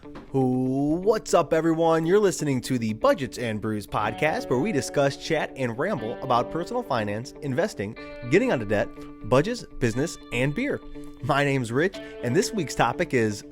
What's up, everyone? You're listening to the Budgets Brews podcast, where we discuss, chat, and ramble about personal finance, investing, getting out of debt, budgets, business, and beer. My name's Rich, and this week's topic is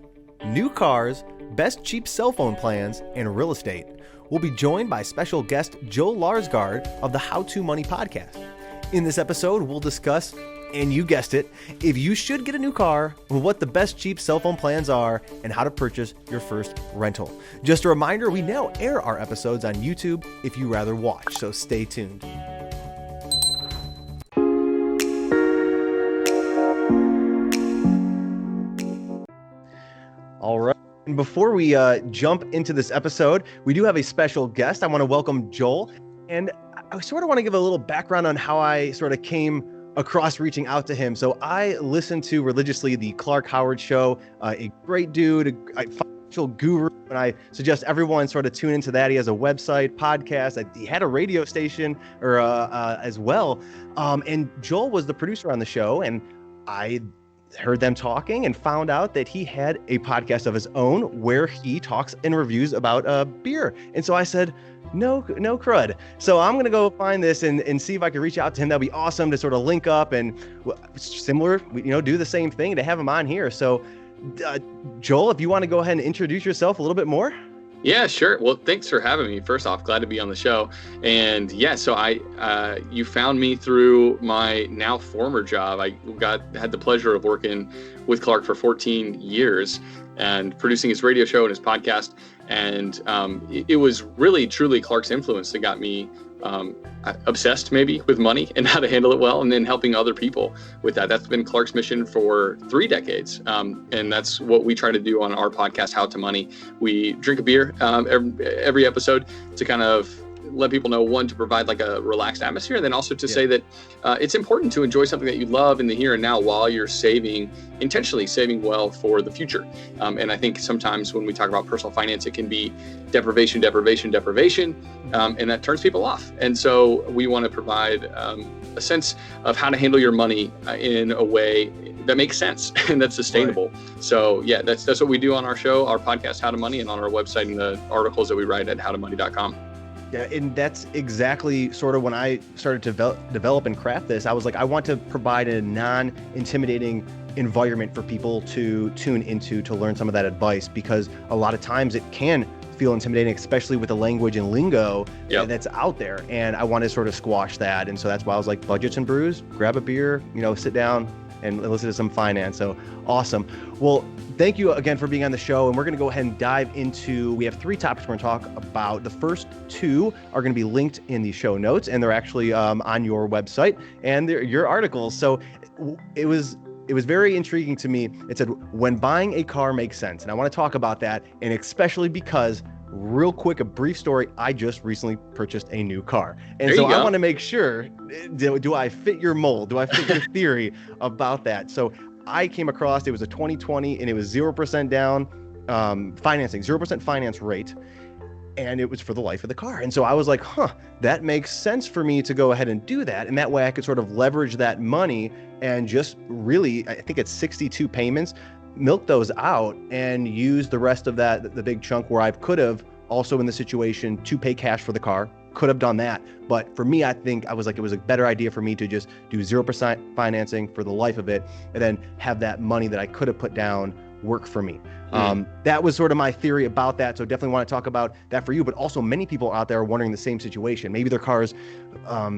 new cars, best cheap cell phone plans, and real estate. We'll be joined by special guest Joe Larsgaard of the How to Money podcast. In this episode, we'll discuss, and you guessed it, if you should get a new car, what the best cheap cell phone plans are, and how to purchase your first rental. Just a reminder, we now air our episodes on YouTube if you rather watch, so stay tuned. All right. And before we jump into this episode, we do have a special guest. I want to welcome Joel. And I sort of want to give a little background on how I sort of came across reaching out to him. So I listen to religiously the Clark Howard Show, a great dude, a financial guru, and I suggest everyone sort of tune into that. He has a website, podcast. He had a radio station as well. And Joel was the producer on the show, and I heard them talking and found out that he had a podcast of his own where he talks and reviews about beer. And so I said, no crud. So I'm going to go find this and see if I can reach out to him. That'd be awesome to sort of link up and similar, do the same thing, to have him on here. So Joel, if you want to go ahead and introduce yourself a little bit more. Yeah, sure. Well, thanks for having me. First off, glad to be on the show. And yeah, so you found me through my now former job. I had the pleasure of working with Clark for 14 years and producing his radio show and his podcast. And it was really, truly Clark's influence that got me obsessed maybe with money and how to handle it well, and then helping other people with that. That's been Clark's mission for 3 decades. And that's what we try to do on our podcast, How to Money. We drink a beer every episode to kind of let people know, one, to provide like a relaxed atmosphere, and then also to say that it's important to enjoy something that you love in the here and now while you're intentionally saving well for the future. And I think sometimes when we talk about personal finance, it can be deprivation, and that turns people off. And so we want to provide a sense of how to handle your money in a way that makes sense and that's sustainable. Right. So yeah, that's what we do on our show, our podcast, How to Money, and on our website and the articles that we write at howtomoney.com. Yeah, and that's exactly sort of when I started to develop and craft this. I was like, I want to provide a non-intimidating environment for people to tune into to learn some of that advice, because a lot of times it can feel intimidating, especially with the language and lingo that's out there. And I want to sort of squash that. And so that's why I was like, Budgets and Brews, grab a beer, sit down and listen to some finance. So awesome. Well, thank you again for being on the show. And we're going to go ahead and dive into, we have 3 topics we're going to talk about. The first 2 are going to be linked in the show notes, and they're actually on your website and they're your articles. So it was very intriguing to me. It said, when buying a car makes sense. And I want to talk about that. And especially because, real quick, a brief story, I just recently purchased a new car. And so I want to make sure, do I fit your mold? Do I fit your theory about that? So I came across, it was a 2020 and it was 0% down financing, 0% finance rate. And it was for the life of the car. And so I was like, that makes sense for me to go ahead and do that. And that way I could sort of leverage that money and just really, I think it's 62 payments, milk those out and use the rest of that, the big chunk where I could have also in the situation to pay cash for the car, could have done that. But for me, I think I was like, it was a better idea for me to just do 0% financing for the life of it and then have that money that I could have put down work for me. That was sort of my theory about that. So definitely want to talk about that for you, but also many people out there are wondering the same situation. Maybe their car's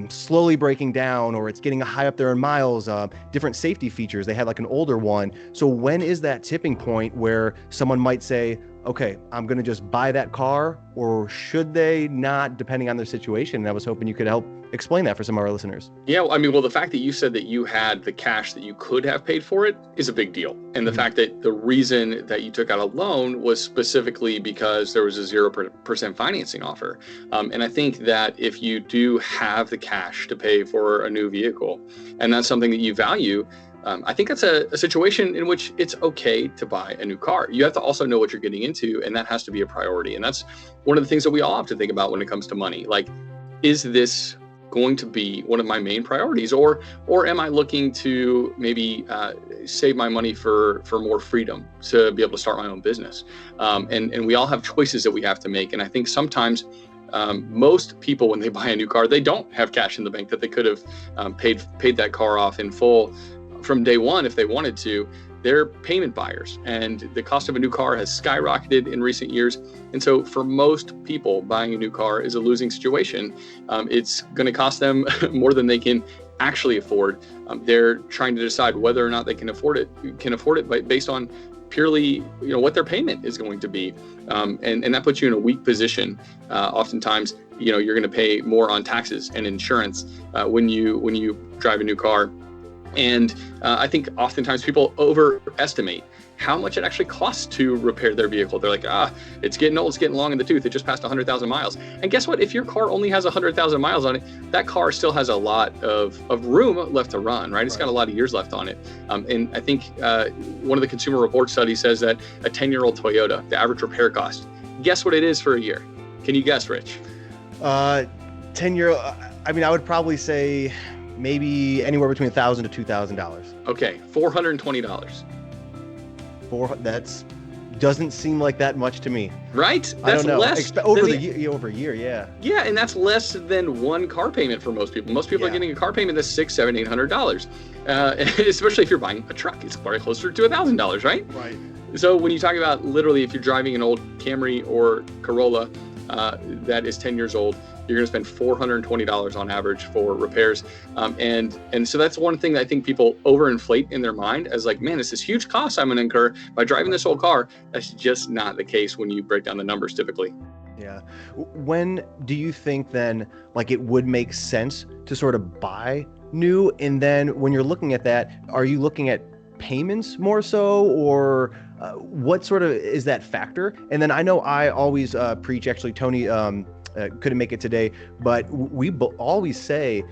slowly breaking down, or it's getting high up there in miles, different safety features. They had like an older one. So when is that tipping point where someone might say, okay, I'm going to just buy that car, or should they not, depending on their situation? And I was hoping you could help explain that for some of our listeners. Yeah, well, the fact that you said that you had the cash that you could have paid for it is a big deal. And the fact that the reason that you took out a loan was specifically because there was a 0% financing offer. And I think that if you do have the cash to pay for a new vehicle, and that's something that you value, I think that's a situation in which it's okay to buy a new car. You have to also know what you're getting into, and that has to be a priority. And that's one of the things that we all have to think about when it comes to money. Like, is this going to be one of my main priorities, or am I looking to maybe save my money for more freedom to be able to start my own business? And we all have choices that we have to make. And I think sometimes most people, when they buy a new car, they don't have cash in the bank that they could have paid that car off in full from day one if they wanted to. They're payment buyers, and the cost of a new car has skyrocketed in recent years. And so for most people, buying a new car is a losing situation. It's going to cost them more than they can actually afford. They're trying to decide whether or not they can afford it based on purely, what their payment is going to be. And that puts you in a weak position. Oftentimes, you're going to pay more on taxes and insurance when you drive a new car. And I think oftentimes people overestimate how much it actually costs to repair their vehicle. They're like, it's getting old, it's getting long in the tooth. It just passed 100,000 miles. And guess what? If your car only has 100,000 miles on it, that car still has a lot of room left to run, right? It's got a lot of years left on it. And I think one of the Consumer Reports studies says that a 10-year-old Toyota, the average repair cost, guess what it is for a year? Can you guess, Rich? 10-year, I would probably say maybe anywhere between $1,000 to $2,000. Okay, $420. That's doesn't seem like that much to me. Right? I don't know. Less over a year, yeah. Yeah, and that's less than one car payment for most people. Most people are getting a car payment that's $600, $700, $800. Especially if you're buying a truck, it's probably closer to $1,000, right? Right. So when you talk about literally, if you're driving an old Camry or Corolla that is 10 years old, you're going to spend $420 on average for repairs. And so that's one thing that I think people overinflate in their mind as like, man, it's this huge cost I'm going to incur by driving this old car. That's just not the case when you break down the numbers typically. Yeah. When do you think then, like, it would make sense to sort of buy new? And then when you're looking at that, are you looking at payments more so, or what sort of is that factor? And then I know I always preach, actually, Tony couldn't make it today, but we always say,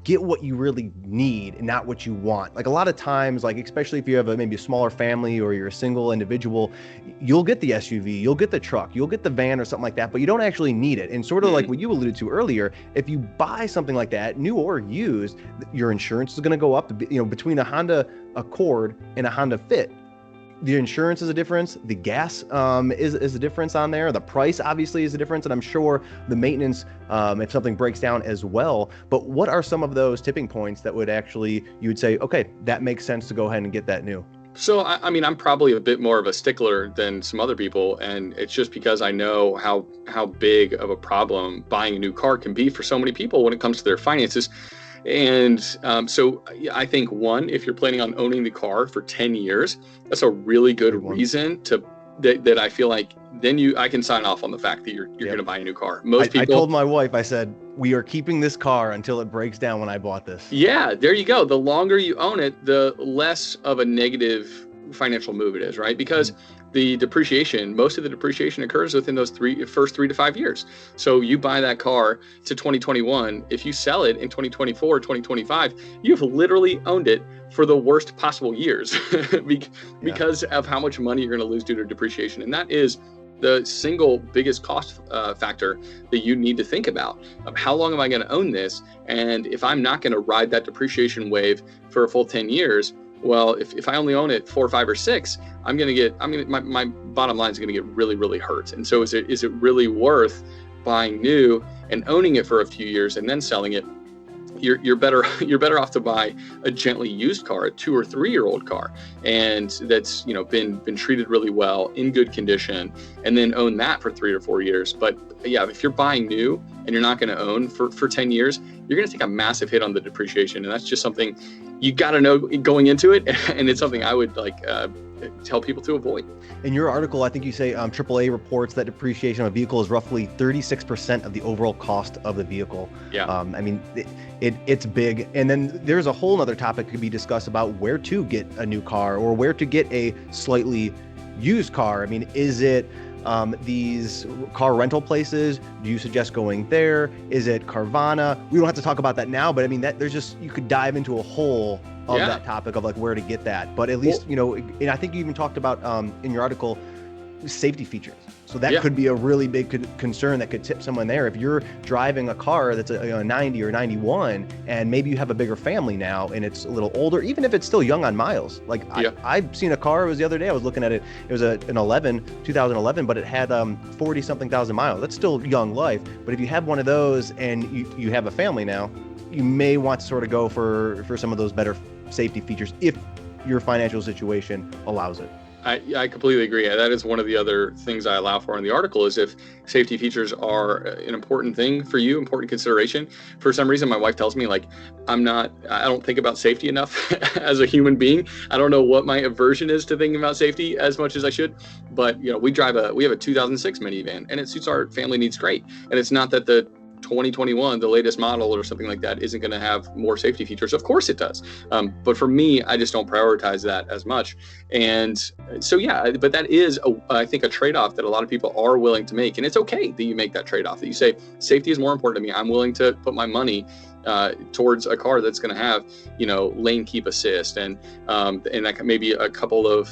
get what you really need and not what you want. Like a lot of times, like especially if you have maybe a smaller family or you're a single individual, you'll get the SUV, you'll get the truck, you'll get the van or something like that, but you don't actually need it. And sort of like what you alluded to earlier, if you buy something like that, new or used, your insurance is going to go up. Between a Honda Accord and a Honda Fit, the insurance is a difference. The gas is a difference on there. The price obviously is a difference, and I'm sure the maintenance, if something breaks down as well. But what are some of those tipping points that would actually, you would say, okay, that makes sense to go ahead and get that new? So, I'm probably a bit more of a stickler than some other people, and it's just because I know how big of a problem buying a new car can be for so many people when it comes to their finances. And so I think, one, if you're planning on owning the car for 10 years, that's a really good reason that I feel like then I can sign off on the fact that you're going to buy a new car. I told my wife, I said, we are keeping this car until it breaks down when I bought this. Yeah, there you go. The longer you own it, the less of a negative financial move it is, right? Because most of the depreciation occurs within those first 3 to 5 years. So you buy that car to 2021, if you sell it in 2024, 2025, you've literally owned it for the worst possible years because of how much money you're going to lose due to depreciation. And that is the single biggest cost factor that you need to think about. How long am I going to own this? And if I'm not going to ride that depreciation wave for a full 10 years, well, if I only own it 4, 5, or 6, my bottom line is going to get really, really hurt. And so is it really worth buying new and owning it for a few years and then selling it? You're better off to buy a gently used car, a 2 or 3 year old car, and that's been treated really well, in good condition, and then own that for 3 or 4 years. But yeah, if you're buying new and you're not going to own for 10 years, you're going to take a massive hit on the depreciation, and that's just something you got to know going into it, and it's something I would tell people to avoid. In your article, I think you say AAA reports that depreciation of a vehicle is roughly 36% of the overall cost of the vehicle. Yeah. It's big. And then there's a whole other topic could be discussed about where to get a new car or where to get a slightly used car. Is it these car rental places? Do you suggest going there? Is it Carvana? We don't have to talk about that now, but you could dive into a whole of that topic of like where to get that. But at least, and I think you even talked about in your article, safety features. So that Yeah. could be a really big concern that could tip someone there. If you're driving a car that's a 90 or 91, and maybe you have a bigger family now and it's a little older, even if it's still young on miles. Like I've seen a car, it was the other day, I was looking at it. It was an 2011, but it had 40 something thousand miles. That's still young life. But if you have one of those and you have a family now, you may want to sort of go for some of those better safety features if your financial situation allows it. I completely agree. That is one of the other things I allow for in the article, is if safety features are an important thing for you, important consideration. For some reason, my wife tells me, like, I don't think about safety enough as a human being. I don't know what my aversion is to thinking about safety as much as I should. But, we have a 2006 minivan, and it suits our family needs great. And it's not that the 2021, the latest model or something like that, isn't going to have more safety features. Of course it does. But for me, I just don't prioritize that as much. And so, but that is, I think, a trade-off that a lot of people are willing to make. And it's okay that you make that trade-off, that you say, safety is more important to me. I'm willing to put my money towards a car that's going to have, lane keep assist and that maybe a couple of,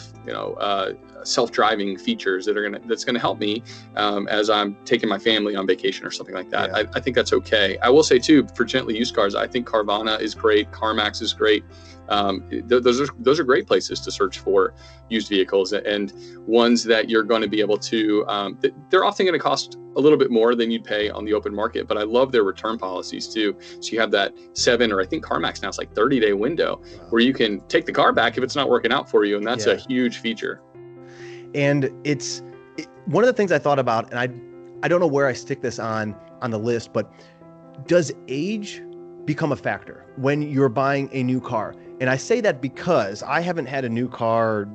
self-driving features that's going to help me as I'm taking my family on vacation or something like that. Yeah. I think that's okay. I will say too, for gently used cars, I think Carvana is great. CarMax is great. Those are great places to search for used vehicles, and ones that you're going to be able to, they're often going to cost a little bit more than you'd pay on the open market, but I love their return policies too. So you have that 7, or I think CarMax now it's like 30-day window where you can take the car back if it's not working out for you. And that's a huge feature. And one of the things I thought about, and I don't know where I stick this on the list, but does age become a factor when you're buying a new car? And I say that because I haven't had a new car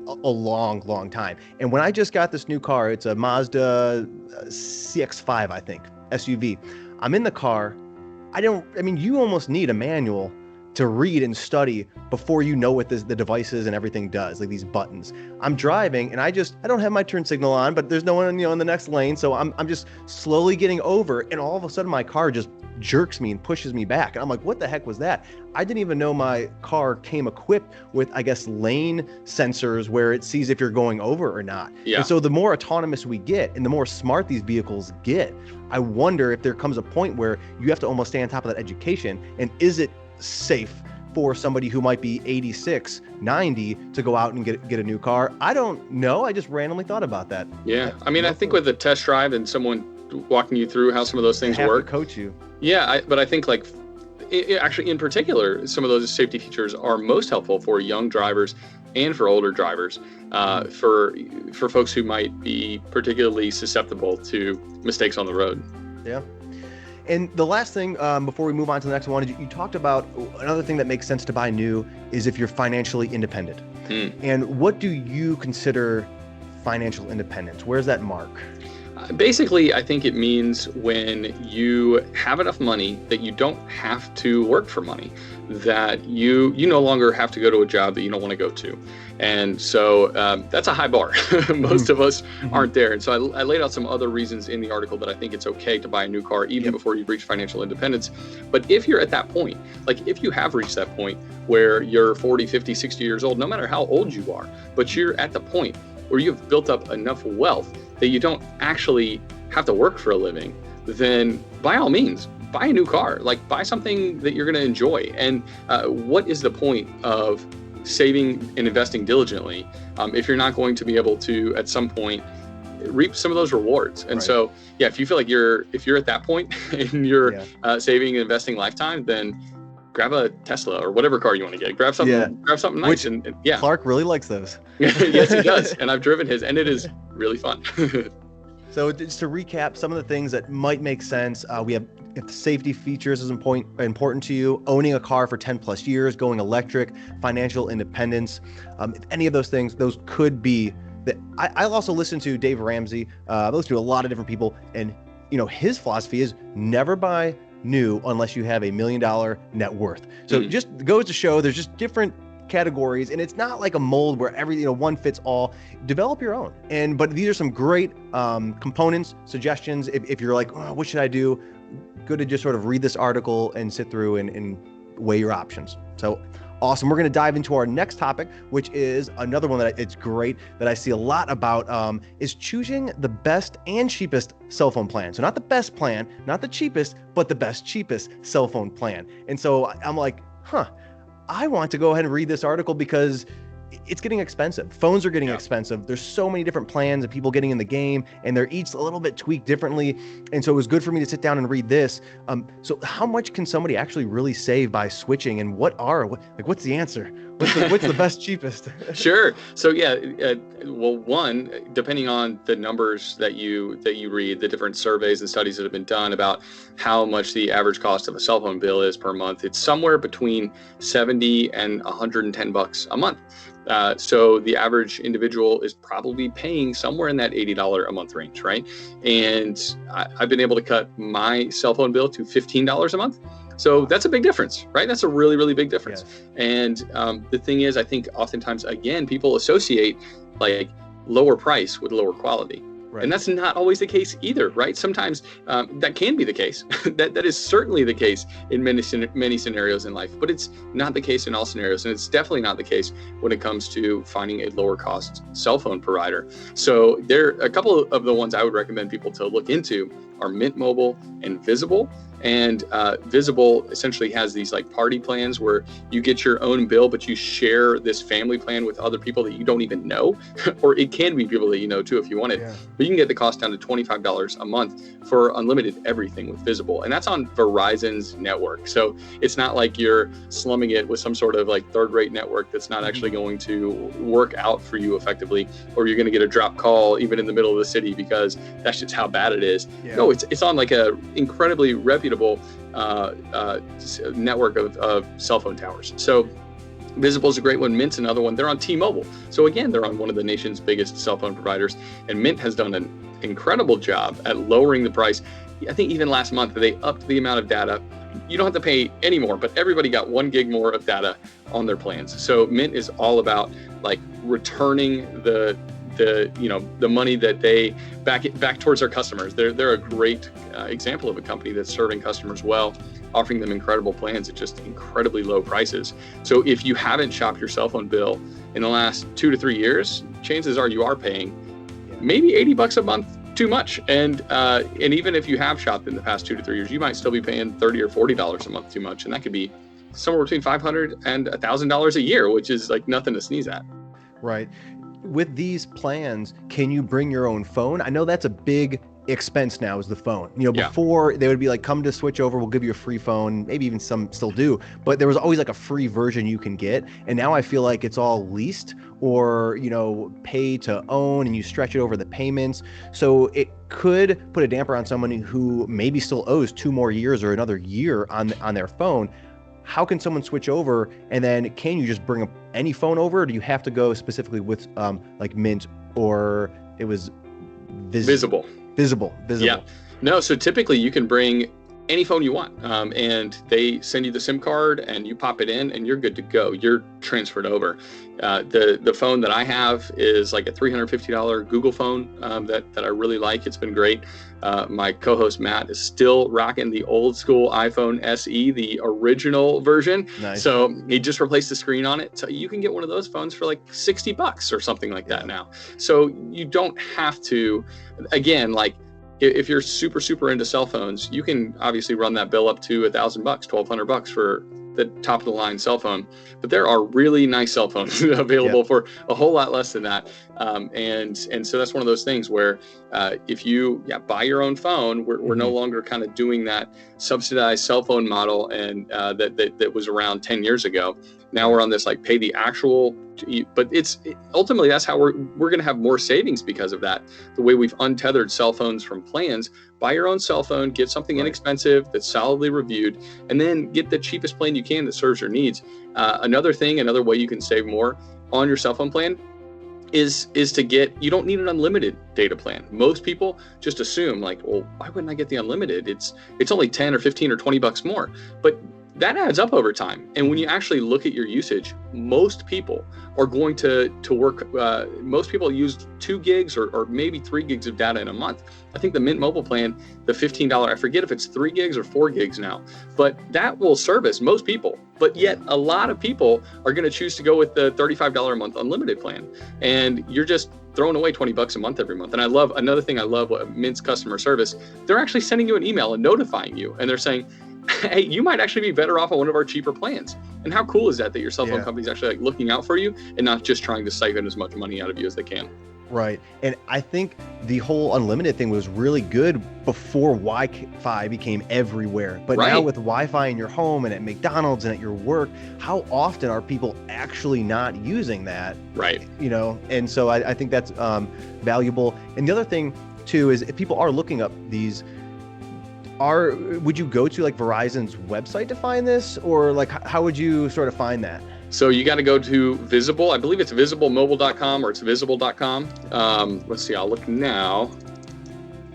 a long time. And when I just got this new car, it's a Mazda CX-5, I think, SUV. I'm in the car. You almost need a manual to read and study before you know what the devices and everything does, like these buttons. I'm driving and I don't have my turn signal on, but there's no one in the next lane. So I'm just slowly getting over, and all of a sudden my car just jerks me and pushes me back. And I'm like, what the heck was that? I didn't even know my car came equipped with, I guess, lane sensors where it sees if you're going over or not. Yeah. And so the more autonomous we get and the more smart these vehicles get, I wonder if there comes a point where you have to almost stay on top of that education. And is it safe for somebody who might be 86, 90 to go out and get a new car? I don't know. I just randomly thought about that. Yeah. I think with a test drive and someone walking you through how some of those things work, to coach you. Yeah. But I think actually in particular, some of those safety features are most helpful for young drivers and for older drivers, for folks who might be particularly susceptible to mistakes on the road. Yeah. And the last thing, before we move on to the next one, you talked about another thing that makes sense to buy new is if you're financially independent. And what do you consider financial independence? Where's that mark? Basically, I think it means when you have enough money that you don't have to work for money, that you no longer have to go to a job that you don't want to go to. And so that's a high bar. Most of us aren't there. And so I laid out some other reasons in the article that I think it's okay to buy a new car even before you reach financial independence. But if you're at that point, like if you have reached that point where you're 40, 50, 60 years old, no matter how old you are, but you're at the point where you've built up enough wealth that you don't actually have to work for a living, then by all means, buy a new car. Like, buy something that you're going to enjoy. And what is the point of saving and investing diligently if you're not going to be able to, at some point, reap some of those rewards? And so, if you feel like if you're at that point and you're saving and investing lifetime, then grab a Tesla or whatever car you want to get. Grab something nice. Which, and Clark really likes those. Yes, he does. And I've driven his, and it is really fun. So just to recap some of the things that might make sense, we have, if safety features is important to you, owning a car for 10 plus years, going electric, financial independence. If any of those things, those could be that. I'll also listen to Dave Ramsey. I listen to a lot of different people, and his philosophy is never buy new unless you have $1 million net worth. So just goes to show there's just different categories, and it's not like a mold where every one fits all. Develop your own. But these are some great components, suggestions. If you're like, what should I do? Good to just sort of read this article and sit through and weigh your options. So Awesome. We're going to dive into our next topic, which is another one that it's great that I see a lot about, is choosing the best and cheapest cell phone plan. So not the best plan, not the cheapest, but the best, cheapest cell phone plan. And so I'm like, I want to go ahead and read this article because it's getting expensive. Phones are getting expensive. There's so many different plans and people getting in the game, and they're each a little bit tweaked differently. And so it was good for me to sit down and read this. So how much can somebody actually really save by switching, and what's the answer? What's the best, cheapest? Sure. So well, one, depending on the numbers that you read, the different surveys and studies that have been done about how much the average cost of a cell phone bill is per month, it's somewhere between $70 and $110 a month. So the average individual is probably paying somewhere in that $80 a month range, right? And I've been able to cut my cell phone bill to $15 a month. So that's a big difference, right? That's a really, really big difference. Yes. And the thing is, I think oftentimes, again, people associate like lower price with lower quality. Right. And that's not always the case either, right? Sometimes that can be the case. that is certainly the case in many scenarios in life, but it's not the case in all scenarios. And it's definitely not the case when it comes to finding a lower cost cell phone provider. So there are a couple of the ones I would recommend people to look into are Mint Mobile and Visible. And Visible essentially has these like party plans where you get your own bill, but you share this family plan with other people that you don't even know, or it can be people that you know too if you want it. Yeah. But you can get the cost down to $25 a month for unlimited everything with Visible. And that's on Verizon's network. So it's not like you're slumming it with some sort of like third-rate network that's not actually going to work out for you effectively, or you're going to get a drop call even in the middle of the city because that's just how bad it is. Yeah. No, it's on like a incredibly reputable network of cell phone towers. So Visible is a great one. Mint's another one. They're on T-Mobile. So again, they're on one of the nation's biggest cell phone providers. And Mint has done an incredible job at lowering the price. I think even last month, they upped the amount of data. You don't have to pay any more, but everybody got 1 gig more of data on their plans. So Mint is all about like returning the money that they back towards their customers. They're a great example of a company that's serving customers well, offering them incredible plans at just incredibly low prices. So if you haven't shopped your cell phone bill in the last 2 to 3 years, chances are you are paying maybe $80 a month too much. And even if you have shopped in the past 2 to 3 years, you might still be paying $30 or $40 a month too much. And that could be somewhere between $500 and $1,000 a year, which is like nothing to sneeze at. Right. With these plans, can you bring your own phone? I know that's a big expense now, is the phone. Before they would be like, come to switch over, we'll give you a free phone. Maybe even some still do, but there was always like a free version you can get. And now I feel like it's all leased or, pay to own, and you stretch it over the payments. So it could put a damper on someone who maybe still owes 2 more years or another year on their phone. How can someone switch over? And then can you just bring any phone over? Or do you have to go specifically with like Mint, or it was Visible? Yeah. No, so typically you can bring any phone you want, and they send you the SIM card and you pop it in and you're good to go. You're transferred over. The phone that I have is like a $350 Google phone that I really like. It's been great. My co-host Matt is still rocking the old school iPhone SE, the original version. Nice. So he just replaced the screen on it. So you can get one of those phones for like $60 or something like that now. So you don't have to, again, like, if you're super into cell phones, you can obviously run that bill up to $1,000, $1,200 for the top of the line cell phone. But there are really nice cell phones available for a whole lot less than that. And so that's one of those things where if you buy your own phone, we're no longer kind of doing that subsidized cell phone model and that was around 10 years ago. Now we're on this like pay the actual, but ultimately that's how we're going to have more savings because of that. The way we've untethered cell phones from plans, buy your own cell phone, get something inexpensive that's solidly reviewed, and then get the cheapest plan you can that serves your needs. Another way you can save more on your cell phone plan is to you don't need an unlimited data plan. Most people just assume like, well, why wouldn't I get the unlimited? It's only 10 or 15 or $20 more. But that adds up over time. And when you actually look at your usage, most people are going to work, most people use 2 gigs or maybe 3 gigs of data in a month. I think the Mint Mobile plan, the $15, I forget if it's 3 gigs or 4 gigs now, but that will service most people. But yet a lot of people are going to choose to go with the $35 a month unlimited plan. And you're just throwing away $20 a month every month. And another thing I love what Mint's customer service, they're actually sending you an email and notifying you. And they're saying, hey, you might actually be better off on one of our cheaper plans. And how cool is that your cell phone company's actually like looking out for you and not just trying to siphon as much money out of you as they can. Right. And I think the whole unlimited thing was really good before Wi-Fi became everywhere. But now with Wi-Fi in your home and at McDonald's and at your work, how often are people actually not using that? Right. You know, and so I think that's valuable. And the other thing too is if people are looking up these, would you go to like Verizon's website to find this, or like how would you sort of find that? So you got to go to Visible. I believe it's visiblemobile.com or it's visible.com. Let's see, I'll look now.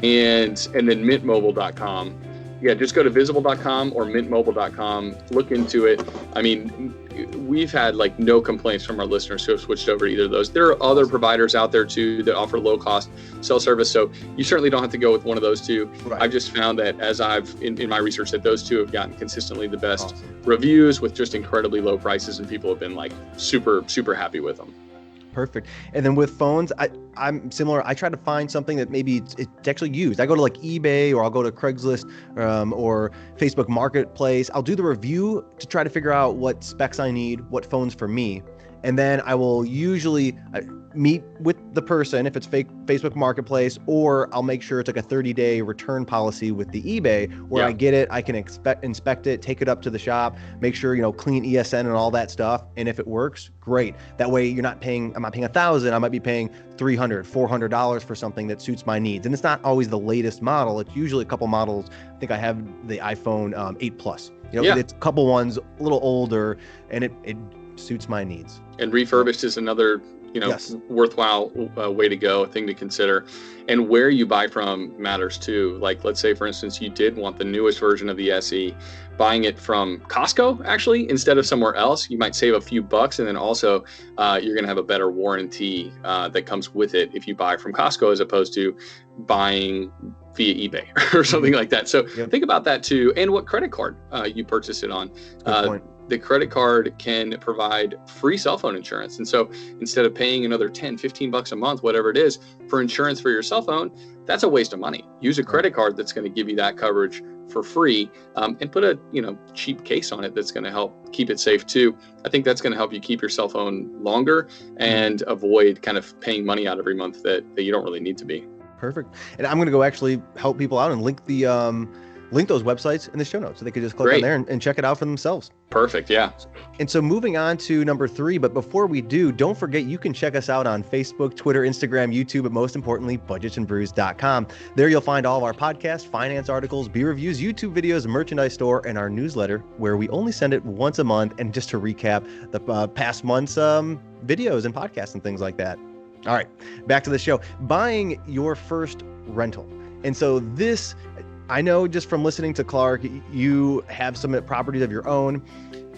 And then mintmobile.com. Yeah, just go to visible.com or mintmobile.com. Look into it. I mean, we've had like no complaints from our listeners who have switched over to either of those. There are other providers out there too that offer low cost cell service. So you certainly don't have to go with one of those two. Right. I've just found that as I've in my research that those two have gotten consistently the best reviews with just incredibly low prices, and people have been like super, super happy with them. Perfect. And then with phones, I'm similar. I try to find something that maybe it's actually used. I go to like eBay, or I'll go to Craigslist or Facebook Marketplace. I'll do the review to try to figure out what specs I need, what phone's for me. And then I will usually meet with the person if it's Facebook Marketplace, or I'll make sure it's like a 30-day return policy with the eBay where I get it, I can inspect it, take it up to the shop, make sure, clean ESN and all that stuff. And if it works, great. That way I'm not paying $1,000. I might be paying $300, $400 for something that suits my needs. And it's not always the latest model. It's usually a couple models. I think I have the iPhone 8 Plus. It's a couple ones a little older, and it suits my needs. And refurbished is another worthwhile way to go, a thing to consider. And where you buy from matters too. Like, let's say, for instance, you did want the newest version of the SE. Buying it from Costco, actually, instead of somewhere else, you might save a few bucks. And then also, you're going to have a better warranty that comes with it if you buy from Costco as opposed to buying via eBay or something like that. So think about that too. And what credit card you purchase it on. Good point. The credit card can provide free cell phone insurance. And so instead of paying another $10, $15 a month, whatever it is, for insurance for your cell phone, that's a waste of money. Use a credit card that's going to give you that coverage for free, and put a cheap case on it that's going to help keep it safe too. I think that's going to help you keep your cell phone longer and avoid kind of paying money out every month that you don't really need to be. Perfect. And I'm going to go actually help people out and link those websites in the show notes so they could just click on there and check it out for themselves. Perfect. Yeah. And so moving on to number 3, but before we do, don't forget you can check us out on Facebook, Twitter, Instagram, YouTube, but most importantly, budgetsandbrews.com. There you'll find all of our podcasts, finance articles, beer reviews, YouTube videos, merchandise store, and our newsletter, where we only send it once a month. And just to recap the past month's videos and podcasts and things like that. All right, back to the show. Buying your first rental. And so this, I know just from listening to Clark, you have some properties of your own,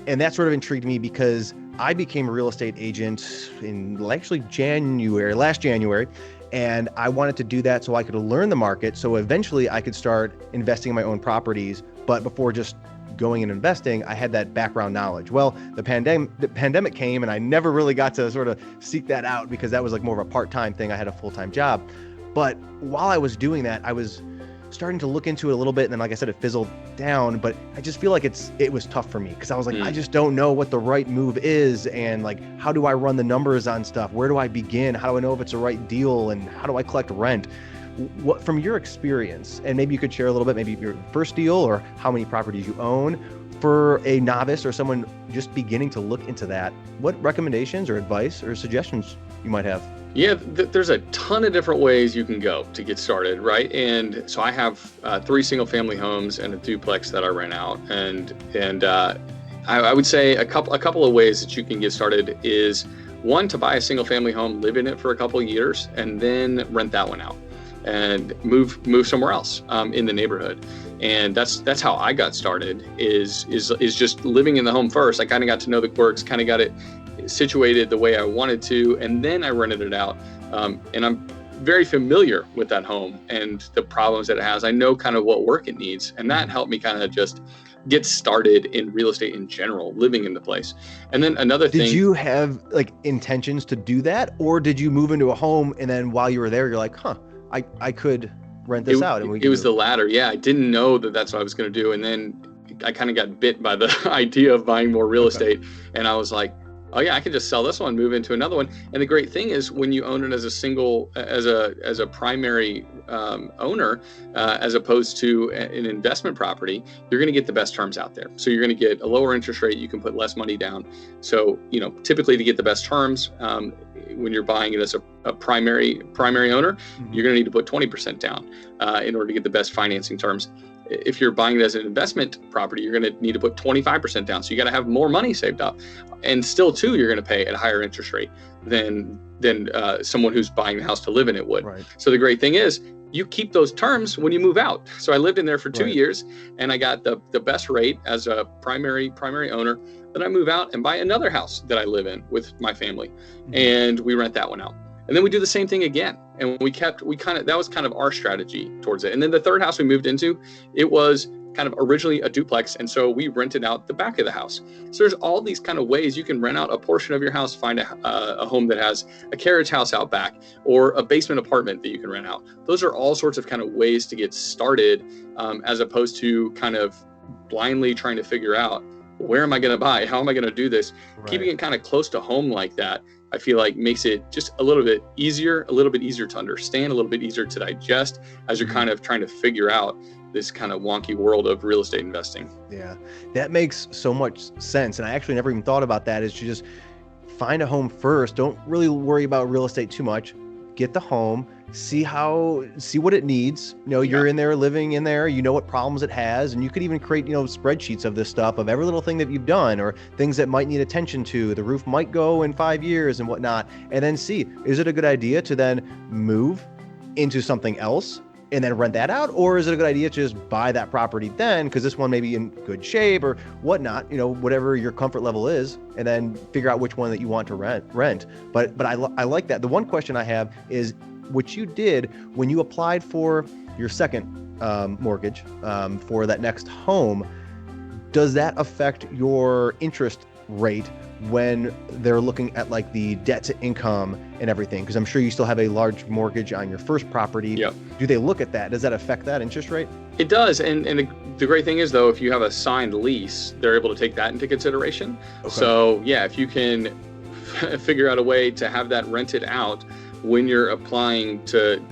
and that sort of intrigued me because I became a real estate agent in actually last January, and I wanted to do that so I could learn the market. So eventually I could start investing in my own properties. But before just going and investing, I had that background knowledge. Well, the pandemic came, and I never really got to sort of seek that out because that was like more of a part-time thing. I had a full-time job. But while I was doing that, I was starting to look into it a little bit, and then, like I said, it fizzled down. But I just feel like it was tough for me because I was like, I just don't know what the right move is, and like, how do I run the numbers on stuff? Where do I begin? How do I know if it's a right deal, and how do I collect rent? What, from your experience, and maybe you could share a little bit, maybe your first deal or how many properties you own, for a novice or someone just beginning to look into that, what recommendations or advice or suggestions you might have? Yeah, there's a ton of different ways you can go to get started, right? And so I have 3 single-family homes and a duplex that I rent out, and I would say a couple of ways that you can get started is, one, to buy a single-family home, live in it for a couple of years, and then rent that one out. and move somewhere else in the neighborhood. And that's how I got started, is just living in the home first. I kind of got to know the quirks, kind of got it situated the way I wanted to, and then I rented it out. And I'm very familiar with that home and the problems that it has. I know kind of what work it needs, and that helped me kind of just get started in real estate in general, living in the place. And then another thing. Did you have like intentions to do that, or did you move into a home and then while you were there, you're like, I could rent this out? And it was the latter. Yeah, I didn't know that that's what I was going to do. And then I kind of got bit by the idea of buying more real estate. And I was like, oh yeah, I can just sell this one, move into another one. And the great thing is, when you own it as a single, as a primary owner, as opposed to an investment property, you're going to get the best terms out there. So you're going to get a lower interest rate. You can put less money down. So, typically to get the best terms, when you're buying it as a primary owner, you're going to need to put 20% down in order to get the best financing terms. If you're buying it as an investment property, you're going to need to put 25% down. So you got to have more money saved up, and still too, you're going to pay at a higher interest rate than someone who's buying the house to live in it would. Right. So the great thing is, you keep those terms when you move out. So I lived in there for 2 years, and I got the best rate as a primary owner. Then I move out and buy another house that I live in with my family, and we rent that one out. And then we do the same thing again. And that was kind of our strategy towards it. And then the third house we moved into, it was kind of originally a duplex. And so we rented out the back of the house. So there's all these kind of ways you can rent out a portion of your house, find a home that has a carriage house out back, or a basement apartment that you can rent out. Those are all sorts of kind of ways to get started, as opposed to kind of blindly trying to figure out, where am I going to buy? How am I going to do this? Right. Keeping it kind of close to home like that, I feel like makes it just a little bit easier to understand, a little bit easier to digest as you're kind of trying to figure out this kind of wonky world of real estate investing. Yeah, that makes so much sense. And I actually never even thought about that, is to just find a home first. Don't really worry about real estate too much. Get the home, see what it needs. You're in there, living in there, what problems it has. And you could even create, spreadsheets of this stuff, of every little thing that you've done, or things that might need attention to. The roof might go in 5 years and whatnot. And then see, is it a good idea to then move into something else and then rent that out? Or is it a good idea to just buy that property then, because this one may be in good shape or whatnot, whatever your comfort level is, and then figure out which one that you want to rent. But I like that. The one question I have is, what you did when you applied for your second mortgage for that next home, does that affect your interest rate when they're looking at like the debt to income and everything? Because I'm sure you still have a large mortgage on your first property. Yep. Do they look at that? Does that affect that interest rate? It does. And the great thing is, though, if you have a signed lease, they're able to take that into consideration. Okay. So yeah, if you can figure out a way to have that rented out when you're applying to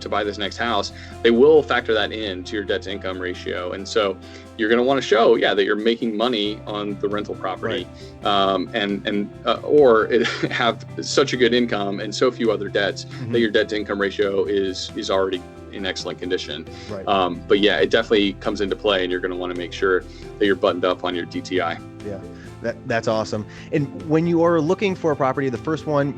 buy this next house, they will factor that into your debt to income ratio. And so you're going to want to show, that you're making money on the rental property, right. Or have such a good income and so few other debts that your debt to income ratio is already in excellent condition. Right. But yeah, it definitely comes into play, and you're going to want to make sure that you're buttoned up on your DTI. Yeah, that's awesome. And when you are looking for a property, the first one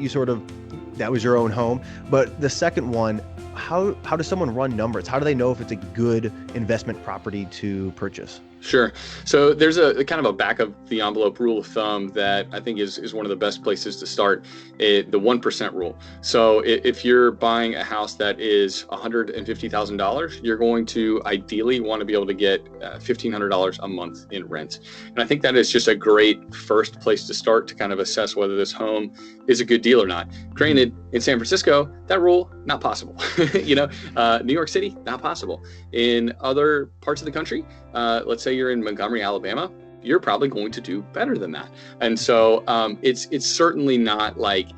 that was your own home, but the second one, how does someone run numbers? How do they know if it's a good investment property to purchase? Sure. So there's a kind of a back of the envelope rule of thumb that I think is one of the best places to start, the 1% rule. So if you're buying a house that is $150,000, you're going to ideally want to be able to get $1,500 a month in rent. And I think that is just a great first place to start to kind of assess whether this home is a good deal or not. Granted, in San Francisco, that rule, not possible. New York City, not possible. In other parts of the country, let's say you're in Montgomery, Alabama, you're probably going to do better than that. And so it's certainly not like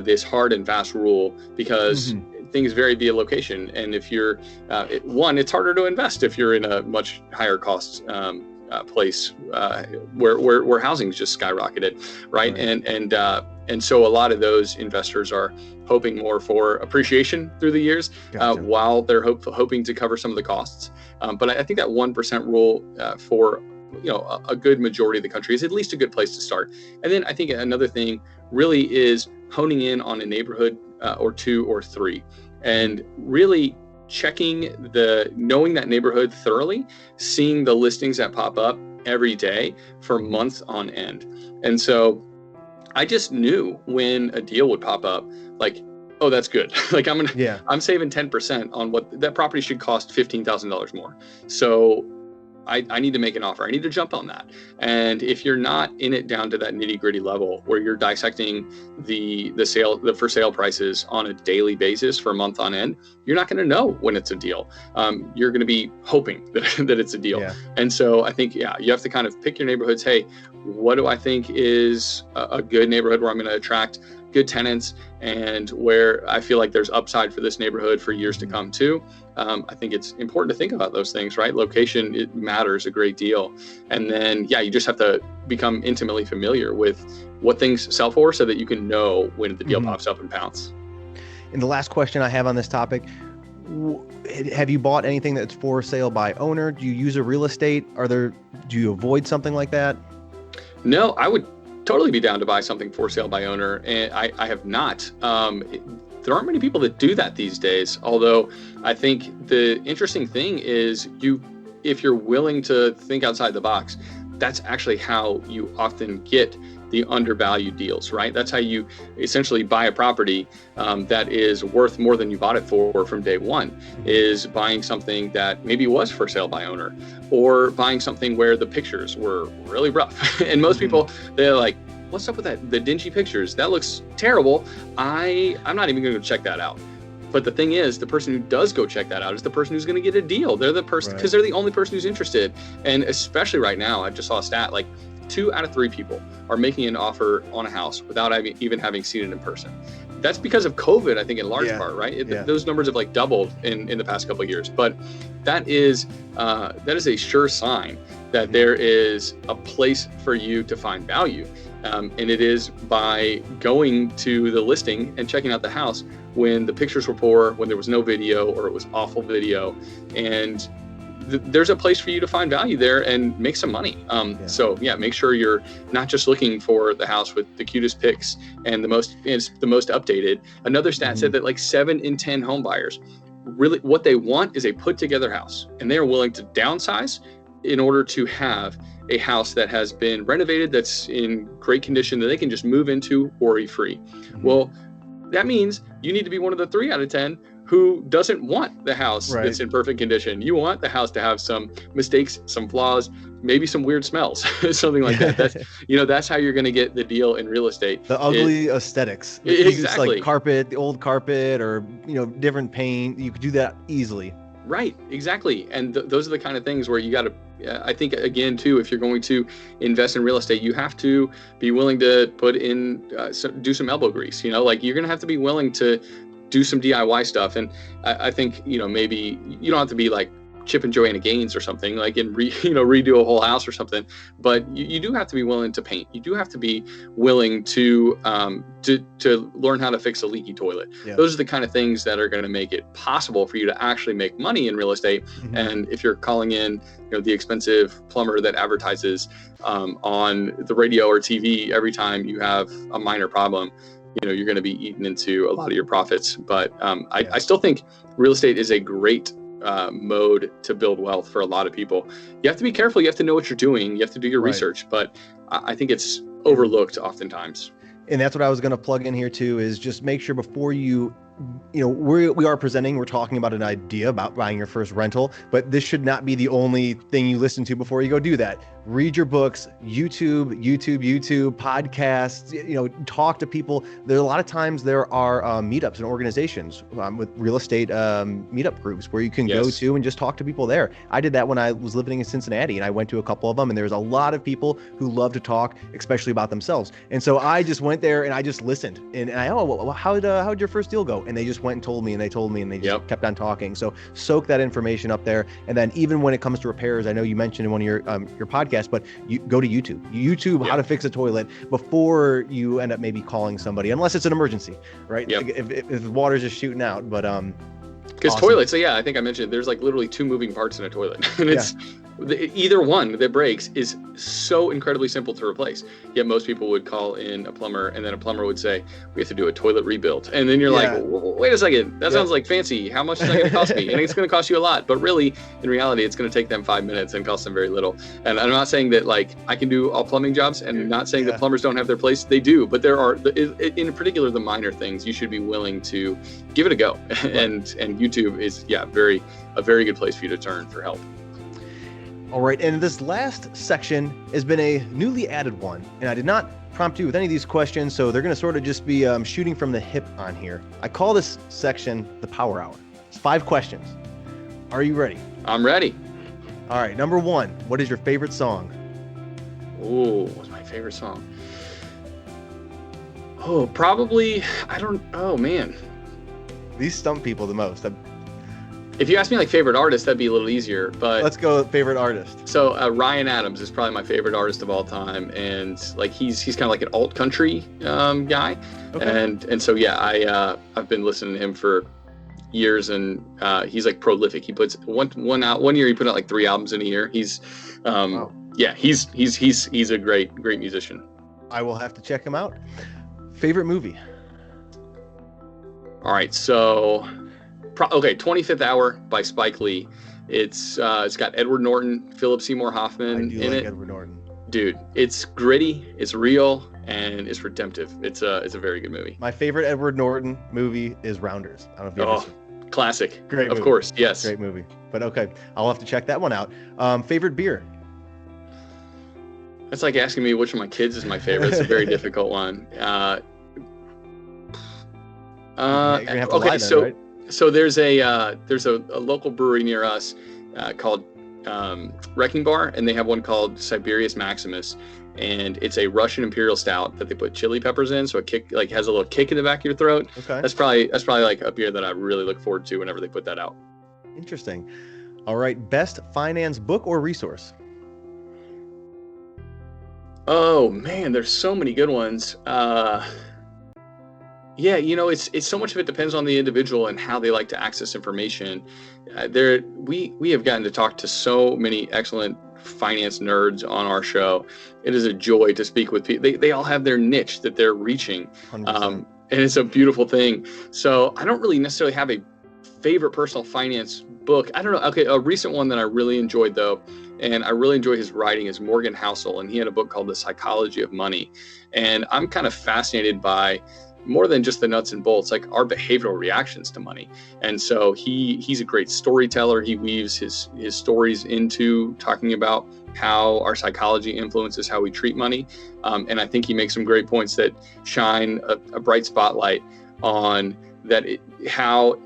this hard and fast rule, because things vary via location. And if you're, it's harder to invest if you're in a much higher cost place where housing's just skyrocketed, right? And so a lot of those investors are hoping more for appreciation through the years. Gotcha. While they're hoping to cover some of the costs. But I think that 1% rule for a good majority of the country is at least a good place to start. And then I think another thing really is honing in on a neighborhood or two or three. and really knowing that neighborhood thoroughly, seeing the listings that pop up every day for months on end. And so I just knew when a deal would pop up, like, oh, that's good. Like I'm saving 10% on what that property should cost $15,000 more. So I need to make an offer. I need to jump on that. And if you're not in it down to that nitty gritty level where you're dissecting the for sale prices on a daily basis for a month on end, you're not going to know when it's a deal. You're going to be hoping that it's a deal. Yeah. And so I think, you have to kind of pick your neighborhoods. Hey, what do I think is a good neighborhood where I'm going to attract good tenants and where I feel like there's upside for this neighborhood for years to come too. I think it's important to think about those things, right? Location, it matters a great deal. And then, you just have to become intimately familiar with what things sell for so that you can know when the deal pops up and pounce. And the last question I have on this topic, have you bought anything that's for sale by owner? Do you use a real estate? Do you avoid something like that? No, I would totally be down to buy something for sale by owner, and I have not. There aren't many people that do that these days, although I think the interesting thing is if you're willing to think outside the box, that's actually how you often get the undervalued deals, right? That's how you essentially buy a property that is worth more than you bought it for from day one, is buying something that maybe was for sale by owner, or buying something where the pictures were really rough. And most people, they're like, what's up with that? The dingy pictures, that looks terrible. I'm not even going to go check that out. But the thing is, the person who does go check that out is the person who's going to get a deal. They're the person, because they're the only person who's interested. And especially right now, I just saw a stat, like 2 out of 3 people are making an offer on a house without even having seen it in person. That's because of COVID, I think, in large part, right? Those numbers have like doubled in the past couple of years. But that is a sure sign that there is a place for you to find value. And it is by going to the listing and checking out the house when the pictures were poor, when there was no video, or it was awful video. And there's a place for you to find value there and make some money. So make sure you're not just looking for the house with the cutest pics and the most updated. Another stat said that like 7 in 10 home buyers, really what they want is a put together house, and they are willing to downsize in order to have a house that has been renovated, that's in great condition, that they can just move into worry-free. Well, that means you need to be one of the 3 out of 10 who doesn't want the house that's in perfect condition. You want the house to have some mistakes, some flaws, maybe some weird smells, something like that. That's how you're going to get the deal in real estate. The ugly aesthetics. Exactly. Like carpet, the old carpet, or different paint. You could do that easily. Right, exactly. And those are the kind of things where you got to, I think, again, too, if you're going to invest in real estate, you have to be willing to put in, do some elbow grease. Like you're going to have to be willing to do some DIY stuff. And I think, maybe you don't have to be like Chip and Joanna Gaines or something, like and redo a whole house or something, but you do have to be willing to paint. You do have to be willing to learn how to fix a leaky toilet. Those are the kind of things that are going to make it possible for you to actually make money in real estate. And if you're calling in the expensive plumber that advertises on the radio or TV every time you have a minor problem, you're going to be eaten into a lot of your profits. But I still think real estate is a great mode to build wealth for a lot of people. You have to be careful. You have to know what you're doing. You have to do your research. But I think it's overlooked oftentimes. And that's what I was going to plug in here too, is just make sure before we're talking about an idea about buying your first rental, but this should not be the only thing you listen to before you go do that. Read your books, YouTube, podcasts, talk to people. There are a lot of times there are meetups and organizations with real estate meetup groups where you can go to and just talk to people there. I did that when I was living in Cincinnati, and I went to a couple of them, and there's a lot of people who love to talk, especially about themselves. And so I just went there and I just listened, and how'd your first deal go? And they just went and told me, and they just kept on talking. So soak that information up there. And then even when it comes to repairs, I know you mentioned in one of your podcasts, but you go to YouTube how to fix a toilet before you end up maybe calling somebody, unless it's an emergency, right? Like if the water's just shooting out. But because toilets, I think I mentioned there's like literally 2 moving parts in a toilet, and it's either one that breaks is so incredibly simple to replace. Yet most people would call in a plumber, and then a plumber would say, we have to do a toilet rebuild. And then you're like, wait a second, that sounds like fancy. How much is that going to cost me? And it's going to cost you a lot. But really, in reality, it's going to take them 5 minutes and cost them very little. And I'm not saying that like I can do all plumbing jobs, and not saying that plumbers don't have their place. They do. But there are, in particular, the minor things you should be willing to give it a go. And YouTube is, a very good place for you to turn for help. All right, and this last section has been a newly added one, and I did not prompt you with any of these questions, so they're going to sort of just be shooting from the hip on here. I call this section the Power Hour. It's 5 questions. Are you ready? I'm ready. All right, number 1, what is your favorite song? Oh, what's my favorite song? Oh, probably, oh man. These stump people the most. If you ask me like favorite artist, that'd be a little easier, but let's go with favorite artist. So Ryan Adams is probably my favorite artist of all time, and like he's kind of like an alt country guy, and so I've been listening to him for years, and he's like prolific. He puts one year he put out like 3 albums in a year. He's he's a great musician. I will have to check him out. Favorite movie? All right, so 25th Hour by Spike Lee. It's got Edward Norton, Philip Seymour Hoffman in it. Edward Norton. Dude, it's gritty, it's real, and it's redemptive. It's a very good movie. My favorite Edward Norton movie is Rounders. I don't know if you've ever seen it. Classic. Great movie. Of course, yes. Great movie. But okay, I'll have to check that one out. Favorite beer? That's like asking me which of my kids is my favorite. It's a very difficult one. So there's a local brewery near us called Wrecking Bar, and they have one called Siberius Maximus, and it's a Russian Imperial Stout that they put chili peppers in, so it has a little kick in the back of your throat. Okay. That's probably like a beer that I really look forward to whenever they put that out. Interesting. All right, best finance book or resource? Oh man, there's so many good ones. Yeah, it's so much of it depends on the individual and how they like to access information. We have gotten to talk to so many excellent finance nerds on our show. It is a joy to speak with people. They all have their niche that they're reaching, and it's a beautiful thing. So I don't really necessarily have a favorite personal finance book. I don't know. Okay, a recent one that I really enjoyed though, and I really enjoy his writing, is Morgan Housel, and he had a book called The Psychology of Money. And I'm kind of fascinated by more than just the nuts and bolts, like our behavioral reactions to money. And so he's a great storyteller. He weaves his stories into talking about how our psychology influences how we treat money. And I think he makes some great points that shine a bright spotlight on that how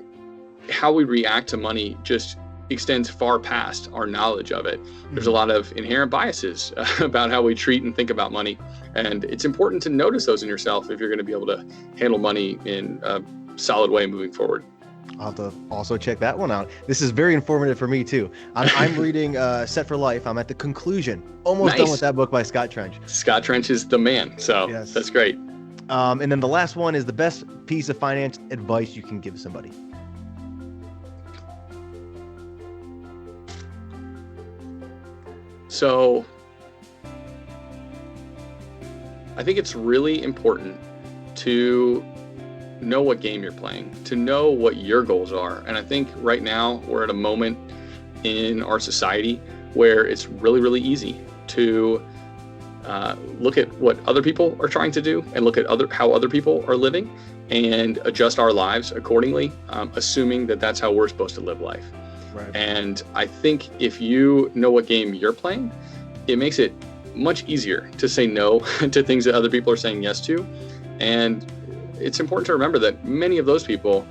we react to money just extends far past our knowledge of it. There's a lot of inherent biases about how we treat and think about money. And it's important to notice those in yourself if you're going to be able to handle money in a solid way moving forward. I'll have to also check that one out. This is very informative for me too. I'm reading Set for Life. I'm at the conclusion. Almost done with that book by Scott Trench. Scott Trench is the man. So yes. That's great. And then the last one is the best piece of finance advice you can give somebody. So I think it's really important to know what game you're playing, to know what your goals are. And I think right now we're at a moment in our society where it's really, really easy to look at what other people are trying to do and look at how other people are living and adjust our lives accordingly, assuming that that's how we're supposed to live life. Right. And I think if you know what game you're playing, it makes it much easier to say no to things that other people are saying yes to. And it's important to remember that many of those people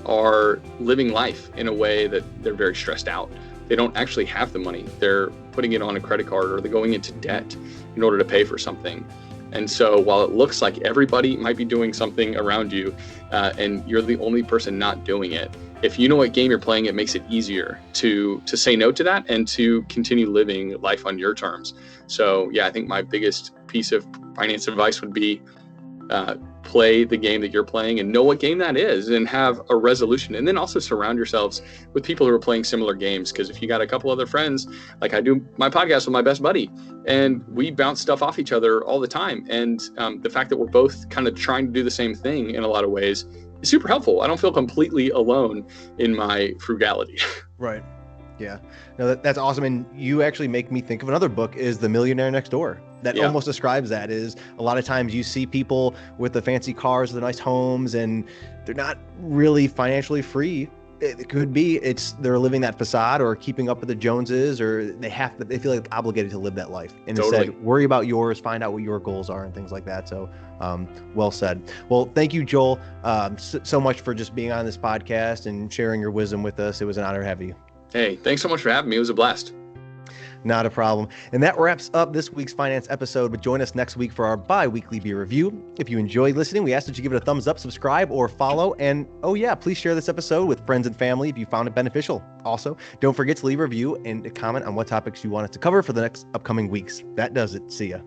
are living life in a way that they're very stressed out. They don't actually have the money. They're putting it on a credit card, or they're going into debt in order to pay for something. And so while it looks like everybody might be doing something around you, and you're the only person not doing it, if you know what game you're playing, it makes it easier to say no to that and to continue living life on your terms. So yeah, I think my biggest piece of finance advice would be play the game that you're playing and know what game that is and have a resolution. And then also surround yourselves with people who are playing similar games. Because if you got a couple other friends, like I do my podcast with my best buddy, and we bounce stuff off each other all the time. And the fact that we're both kind of trying to do the same thing in a lot of ways is super helpful. I don't feel completely alone in my frugality. Right. Yeah. No, that's awesome. And you actually make me think of another book, is The Millionaire Next Door. That almost describes that. Is a lot of times you see people with the fancy cars, the nice homes, and they're not really financially free. It could be they're living that facade or keeping up with the Joneses, or they feel like obligated to live that life. And instead, worry about yours, find out what your goals are and things like that. So well said. Well, thank you, Joel, so much for just being on this podcast and sharing your wisdom with us. It was an honor to have you. Hey, thanks so much for having me. It was a blast. Not a problem. And that wraps up this week's finance episode, but join us next week for our bi-weekly beer review. If you enjoyed listening, we ask that you give it a thumbs up, subscribe, or follow. And please share this episode with friends and family if you found it beneficial. Also, don't forget to leave a review and a comment on what topics you want us to cover for the next upcoming weeks. That does it. See ya.